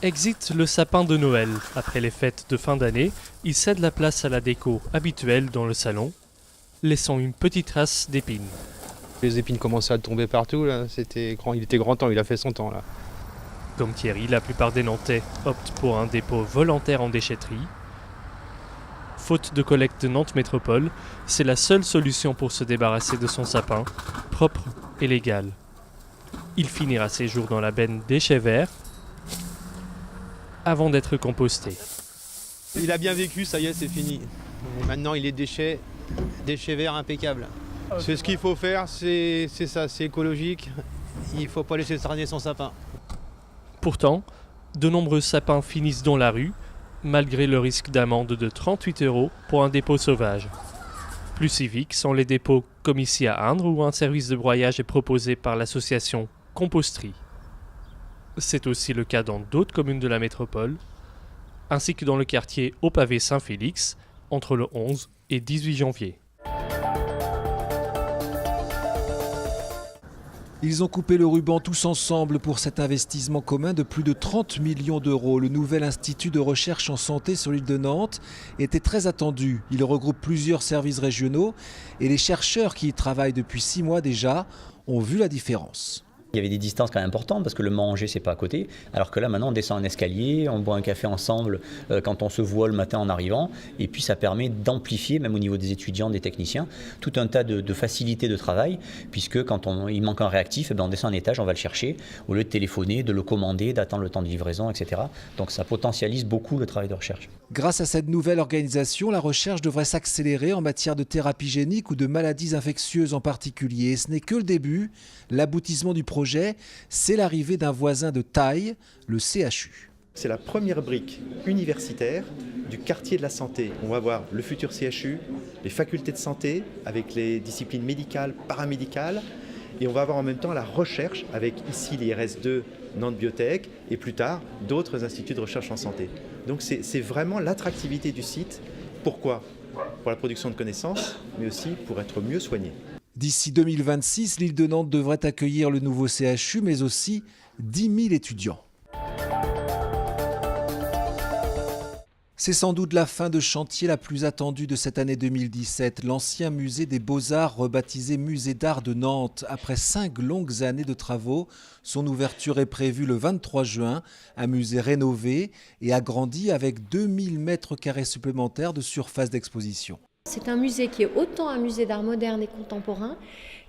Exit le sapin de Noël. Après les fêtes de fin d'année, il cède la place à la déco habituelle dans le salon, laissant une petite trace d'épines. Les épines commençaient à tomber partout, là. Il était grand temps, il a fait son temps là. Comme Thierry, la plupart des Nantais optent pour un dépôt volontaire en déchetterie. Faute de collecte de Nantes Métropole, c'est la seule solution pour se débarrasser de son sapin, propre et légal. Il finira ses jours dans la benne déchets verts, avant d'être composté. Il a bien vécu, ça y est, c'est fini. Et maintenant, il est déchets verts impeccables. C'est ce qu'il faut faire, c'est ça, c'est écologique. Il ne faut pas laisser traîner son sapin. Pourtant, de nombreux sapins finissent dans la rue, malgré le risque d'amende de 38 € pour un dépôt sauvage. Plus civiques sont les dépôts comme ici à Indre, où un service de broyage est proposé par l'association Composterie. C'est aussi le cas dans d'autres communes de la métropole, ainsi que dans le quartier Au Pavé Saint-Félix, entre le 11 et 18 janvier. Ils ont coupé le ruban tous ensemble pour cet investissement commun de plus de 30 millions d'euros. Le nouvel institut de recherche en santé sur l'île de Nantes était très attendu. Il regroupe plusieurs services régionaux et les chercheurs qui y travaillent depuis 6 mois déjà ont vu la différence. Il y avait des distances quand même importantes parce que le Mans-Angers, c'est pas à côté. Alors que là, maintenant, on descend un escalier, on boit un café ensemble quand on se voit le matin en arrivant. Et puis, ça permet d'amplifier, même au niveau des étudiants, des techniciens, tout un tas de facilités de travail. Puisque quand il manque un réactif, on descend un étage, on va le chercher. Au lieu de téléphoner, de le commander, d'attendre le temps de livraison, etc. Donc, ça potentialise beaucoup le travail de recherche. Grâce à cette nouvelle organisation, la recherche devrait s'accélérer en matière de thérapie génique ou de maladies infectieuses en particulier. Et ce n'est que le début. L'aboutissement du projet, c'est l'arrivée d'un voisin de taille, le CHU. C'est la première brique universitaire du quartier de la santé. On va voir le futur CHU, les facultés de santé avec les disciplines médicales, paramédicales, et on va avoir en même temps la recherche avec ici l'IRS2, Nantes Biotech, et plus tard d'autres instituts de recherche en santé. Donc c'est vraiment l'attractivité du site. Pourquoi ? Pour la production de connaissances, mais aussi pour être mieux soigné. D'ici 2026, l'île de Nantes devrait accueillir le nouveau CHU, mais aussi 10 000 étudiants. C'est sans doute la fin de chantier la plus attendue de cette année 2017. L'ancien musée des Beaux-Arts, rebaptisé Musée d'Art de Nantes. Après 5 longues années de travaux, son ouverture est prévue le 23 juin. Un musée rénové et agrandi avec 2000 mètres carrés supplémentaires de surface d'exposition. C'est un musée qui est autant un musée d'art moderne et contemporain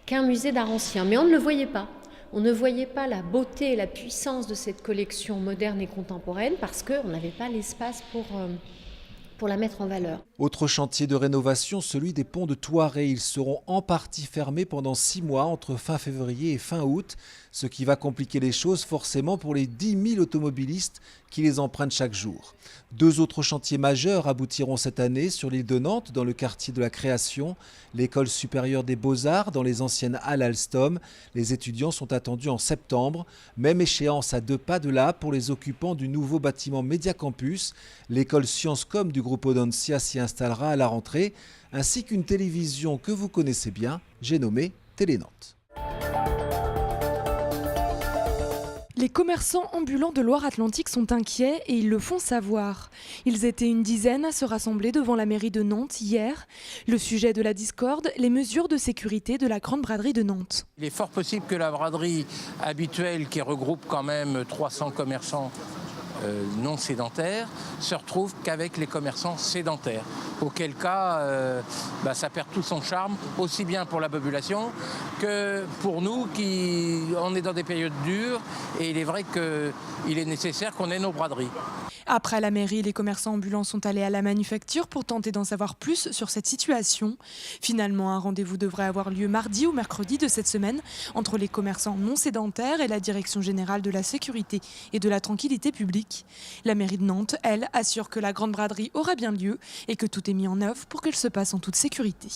qu'un musée d'art ancien. Mais on ne le voyait pas. On ne voyait pas la beauté et la puissance de cette collection moderne et contemporaine parce qu'on n'avait pas l'espace pour la mettre en valeur. Autre chantier de rénovation, celui des ponts de Thoiret. Ils seront en partie fermés pendant 6 mois entre fin février et fin août, ce qui va compliquer les choses forcément pour les 10 000 automobilistes qui les empruntent chaque jour. 2 autres chantiers majeurs aboutiront cette année sur l'île de Nantes, dans le quartier de la Création, l'école supérieure des Beaux-Arts dans les anciennes halles Alstom. Les étudiants sont attendus en septembre. Même échéance à 2 pas de là pour les occupants du nouveau bâtiment Média Campus. L'école Sciences Com du groupe Audencia s'y installera à la rentrée, ainsi qu'une télévision que vous connaissez bien, j'ai nommé Télé Nantes. Les commerçants ambulants de Loire-Atlantique sont inquiets et ils le font savoir. Ils étaient une dizaine à se rassembler devant la mairie de Nantes hier. Le sujet de la discorde, les mesures de sécurité de la grande braderie de Nantes. Il est fort possible que la braderie habituelle, qui regroupe quand même 300 commerçants non sédentaires, se retrouve qu'avec les commerçants sédentaires. Auquel cas, ça perd tout son charme, aussi bien pour la population que pour nous qui on est dans des périodes dures et il est vrai qu'il est nécessaire qu'on ait nos braderies. Après la mairie, les commerçants ambulants sont allés à la manufacture pour tenter d'en savoir plus sur cette situation. Finalement, un rendez-vous devrait avoir lieu mardi ou mercredi de cette semaine entre les commerçants non sédentaires et la Direction générale de la sécurité et de la tranquillité publique. La mairie de Nantes, elle, assure que la grande braderie aura bien lieu et que tout est mis en œuvre pour qu'elle se passe en toute sécurité.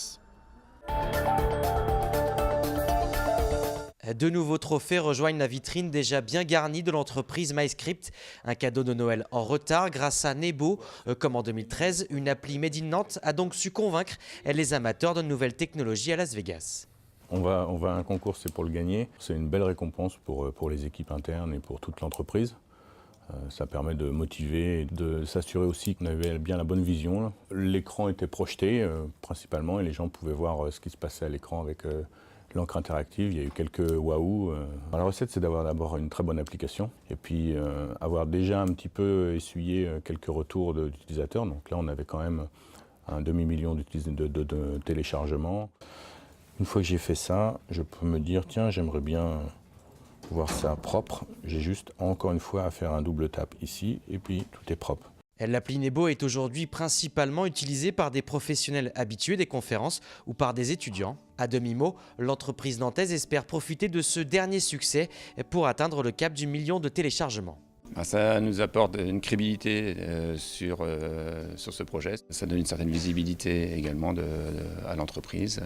De nouveaux trophées rejoignent la vitrine déjà bien garnie de l'entreprise MyScript. Un cadeau de Noël en retard grâce à Nebo. Comme en 2013, une appli Made in Nantes a donc su convaincre les amateurs de nouvelles technologies à Las Vegas. On va à un concours, c'est pour le gagner. C'est une belle récompense pour les équipes internes et pour toute l'entreprise. Ça permet de motiver et de s'assurer aussi qu'on avait bien la bonne vision. L'écran était projeté principalement et les gens pouvaient voir ce qui se passait à l'écran avec l'encre interactive. Il y a eu quelques waouh. La recette, c'est d'avoir d'abord une très bonne application et puis avoir déjà un petit peu essuyé quelques retours d'utilisateurs. Donc là, on avait quand même un demi-million de téléchargements. Une fois que j'ai fait ça, je peux me dire, tiens, j'aimerais bien voir ça propre. J'ai juste, encore une fois, à faire un double tap ici, et puis tout est propre. L'appli Nebo est aujourd'hui principalement utilisée par des professionnels habitués des conférences ou par des étudiants. À demi-mot, l'entreprise nantaise espère profiter de ce dernier succès pour atteindre le cap du million de téléchargements. Ça nous apporte une crédibilité sur ce projet. Ça donne une certaine visibilité également à l'entreprise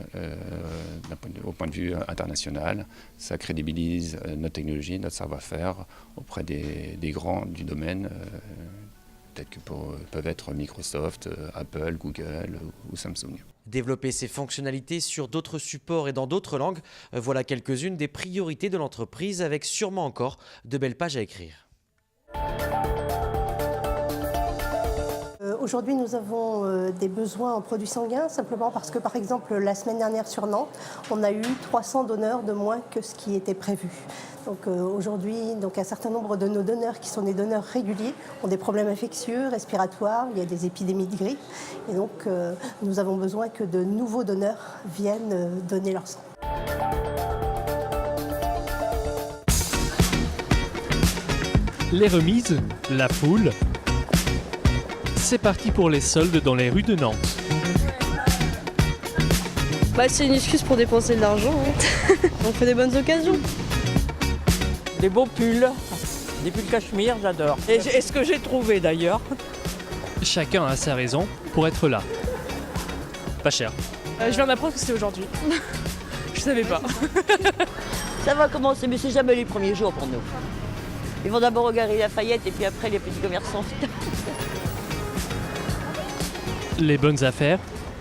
au point de vue international. Ça crédibilise notre technologie, notre savoir-faire auprès des grands du domaine, peut-être que peuvent être Microsoft, Apple, Google ou Samsung. Développer ces fonctionnalités sur d'autres supports et dans d'autres langues, voilà quelques-unes des priorités de l'entreprise avec sûrement encore de belles pages à écrire. Aujourd'hui, nous avons des besoins en produits sanguins, simplement parce que, par exemple, la semaine dernière sur Nantes, on a eu 300 donneurs de moins que ce qui était prévu. Donc aujourd'hui, un certain nombre de nos donneurs, qui sont des donneurs réguliers, ont des problèmes infectieux, respiratoires, il y a des épidémies de grippe. Et donc, nous avons besoin que de nouveaux donneurs viennent donner leur sang. Les remises, la foule. C'est parti pour les soldes dans les rues de Nantes. C'est une excuse pour dépenser de l'argent. On fait des bonnes occasions. Des beaux pulls, des pulls cachemire, j'adore. Et ce que j'ai trouvé d'ailleurs. Chacun a sa raison pour être là. Pas cher. Je viens d'apprendre que c'était aujourd'hui. Je savais pas. Ça va commencer, mais c'est jamais les premiers jours pour nous. Ils vont d'abord aux Galeries Lafayette et puis après les petits commerçants. Les bonnes affaires,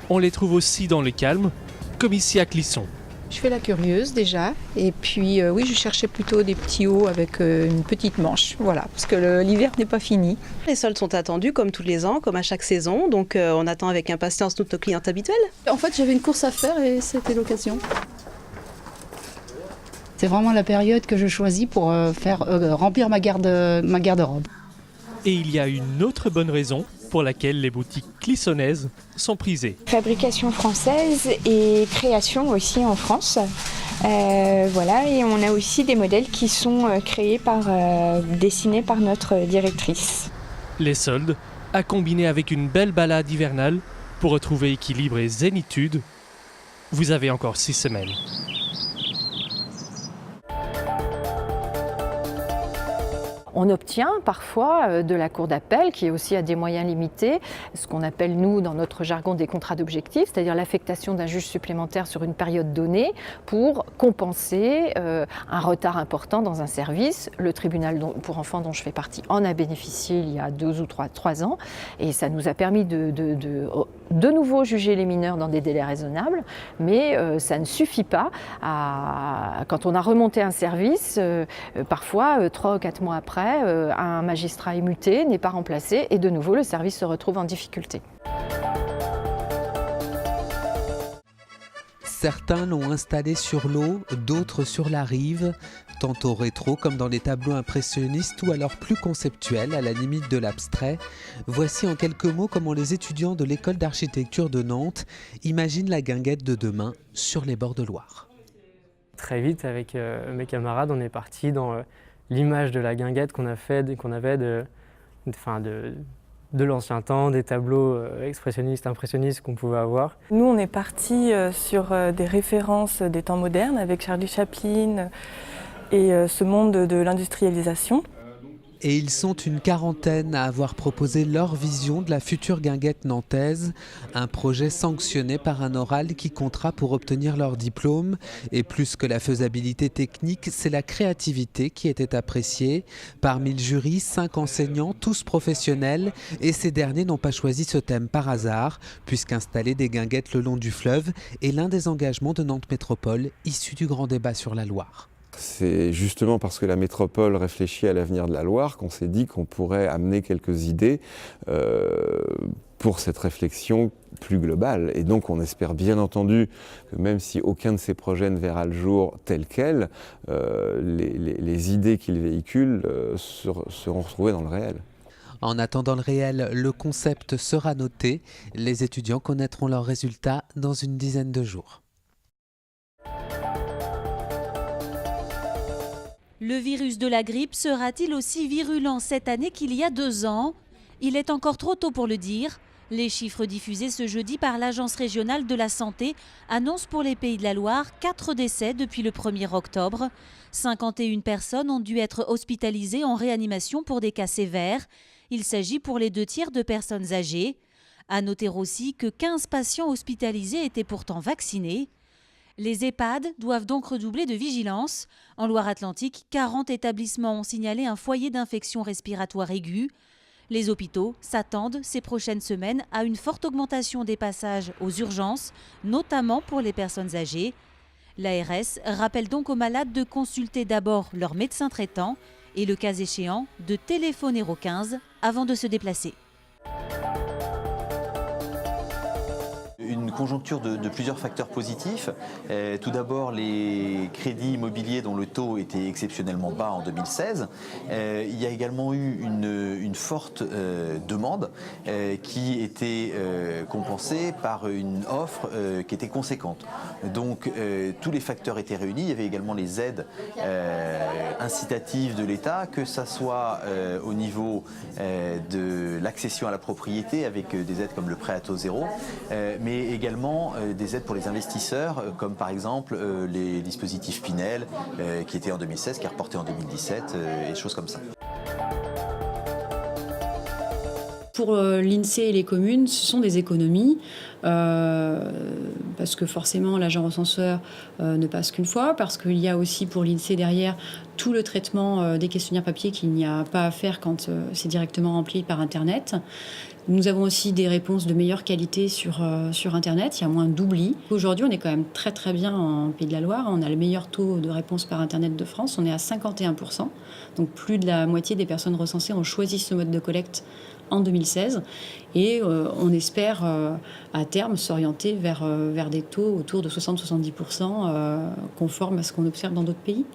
on les trouve aussi dans le calme, comme ici à Clisson. Je fais la curieuse déjà, et puis oui, je cherchais plutôt des petits hauts avec une petite manche, voilà, parce que l'hiver n'est pas fini. Les soldes sont attendus comme tous les ans, comme à chaque saison, donc on attend avec impatience notre cliente habituelle. En fait, j'avais une course à faire et c'était l'occasion. C'est vraiment la période que je choisis pour remplir ma garde-robe. Et il y a une autre bonne raison pour laquelle les boutiques clissonnaises sont prisées. Fabrication française et création aussi en France. Voilà, et on a aussi des modèles qui sont dessinés par notre directrice. Les soldes, à combiner avec une belle balade hivernale pour retrouver équilibre et zénitude. Vous avez encore 6 semaines. On obtient parfois de la cour d'appel, qui est aussi à des moyens limités, ce qu'on appelle nous dans notre jargon des contrats d'objectifs, c'est-à-dire l'affectation d'un juge supplémentaire sur une période donnée pour compenser un retard important dans un service. Le tribunal pour enfants dont je fais partie en a bénéficié il y a 2 ou 3 ans et ça nous a permis de nouveau juger les mineurs dans des délais raisonnables, mais ça ne suffit pas quand on a remonté un service, parfois 3 ou 4 mois après, un magistrat est muté, n'est pas remplacé et de nouveau le service se retrouve en difficulté. Certains l'ont installé sur l'eau, d'autres sur la rive, tantôt rétro comme dans les tableaux impressionnistes ou alors plus conceptuels à la limite de l'abstrait. Voici en quelques mots comment les étudiants de l'école d'architecture de Nantes imaginent la guinguette de demain sur les bords de Loire. Très vite avec mes camarades, on est parti dans l'image de la guinguette qu'on avait de l'ancien temps, des tableaux expressionnistes, impressionnistes qu'on pouvait avoir. Nous, on est parti sur des références des temps modernes avec Charlie Chaplin et ce monde de l'industrialisation. Et ils sont une quarantaine à avoir proposé leur vision de la future guinguette nantaise, un projet sanctionné par un oral qui comptera pour obtenir leur diplôme. Et plus que la faisabilité technique, c'est la créativité qui était appréciée. Parmi le jury, 5 enseignants, tous professionnels, et ces derniers n'ont pas choisi ce thème par hasard, puisqu'installer des guinguettes le long du fleuve est l'un des engagements de Nantes Métropole, issu du grand débat sur la Loire. C'est justement parce que la métropole réfléchit à l'avenir de la Loire qu'on s'est dit qu'on pourrait amener quelques idées pour cette réflexion plus globale. Et donc on espère bien entendu que même si aucun de ces projets ne verra le jour tel quel, les idées qu'ils véhiculent seront retrouvées dans le réel. En attendant le réel, le concept sera noté. Les étudiants connaîtront leurs résultats dans une dizaine de jours. Le virus de la grippe sera-t-il aussi virulent cette année qu'il y a 2 ans? Il est encore trop tôt pour le dire. Les chiffres diffusés ce jeudi par l'Agence régionale de la santé annoncent pour les Pays de la Loire 4 décès depuis le 1er octobre. 51 personnes ont dû être hospitalisées en réanimation pour des cas sévères. Il s'agit pour les 2/3 de personnes âgées. À noter aussi que 15 patients hospitalisés étaient pourtant vaccinés. Les EHPAD doivent donc redoubler de vigilance. En Loire-Atlantique, 40 établissements ont signalé un foyer d'infection respiratoire aiguë. Les hôpitaux s'attendent ces prochaines semaines à une forte augmentation des passages aux urgences, notamment pour les personnes âgées. L'ARS rappelle donc aux malades de consulter d'abord leur médecin traitant et, le cas échéant, de téléphoner au 15 avant de se déplacer. Une conjoncture de plusieurs facteurs positifs. Tout d'abord, les crédits immobiliers dont le taux était exceptionnellement bas en 2016. Il y a également eu une forte demande qui était compensée par une offre qui était conséquente. Donc tous les facteurs étaient réunis. Il y avait également les aides incitatives de l'État, que ça soit au niveau de l'accession à la propriété avec des aides comme le prêt à taux zéro, mais également des aides pour les investisseurs, comme par exemple les dispositifs Pinel, qui étaient en 2016, qui est reporté en 2017, et choses comme ça. Pour l'INSEE et les communes, ce sont des économies, parce que forcément l'agent recenseur ne passe qu'une fois, parce qu'il y a aussi pour l'INSEE derrière tout le traitement des questionnaires papier qu'il n'y a pas à faire quand c'est directement rempli par Internet. Nous avons aussi des réponses de meilleure qualité sur Internet, il y a moins d'oubli. Aujourd'hui, on est quand même très très bien en Pays de la Loire, on a le meilleur taux de réponse par Internet de France, on est à 51%, donc plus de la moitié des personnes recensées ont choisi ce mode de collecte en 2016 et on espère à terme s'orienter vers des taux autour de 60-70% conformes à ce qu'on observe dans d'autres pays.